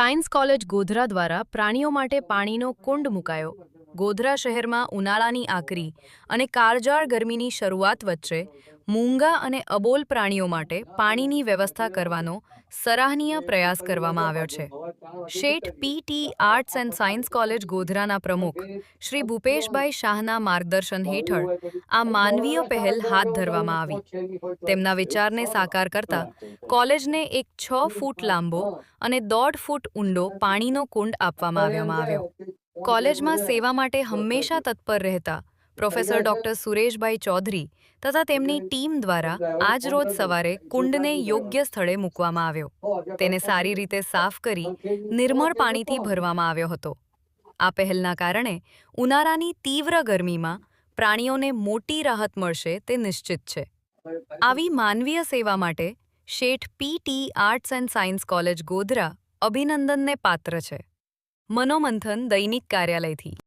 Science college Godhra દ્વારા પ્રાણીઓ માટે પાણીનો કુંડ મુકાયો. ગોધરા શહેરમાં ઉનાળાની આકરી અને કાળઝાળ ગરમીની શરૂઆત વચ્ચે મૂંગા અને અબોલ પ્રાણીઓ માટે પાણીની વ્યવસ્થા કરવાનો સરાહનીય પ્રયાસ કરવામાં આવ્યો છે. શેઠ P T. Arts and science college ગોધરાના પ્રમુખ શ્રી ભૂપેશભાઈ શાહના માર્ગદર્શન હેઠળ આ માનવીય પહેલ હાથ ધરવામાં આવી. તેમના વિચારને સાકાર કરતા કોલેજને એક 6 ફૂટ લાંબો અને 1.5 ફૂટ ઊંડો પાણીનો કુંડ આપવામાં આવ્યો. કોલેજમાં સેવા માટે હંમેશા તત્પર રહેતા પ્રોફેસર ડોક્ટર સુરેશભાઈ ચૌધરી તથા તેમની ટીમ દ્વારા આજરોજ સવારે કુંડને યોગ્ય સ્થળે મૂકવામાં આવ્યો. તેને સારી રીતે સાફ કરી નિર્મળ પાણીથી ભરવામાં આવ્યો હતો. આ પહેલના કારણે ઉનાળાની તીવ્ર ગરમીમાં પ્રાણીઓને મોટી રાહત મળશે તે નિશ્ચિત છે. આવી માનવીય સેવા માટે Sheth P T. Arts and science college Godhra અભિનંદનને પાત્ર છે. મનોમંથન દૈનિક કાર્યાલયથી.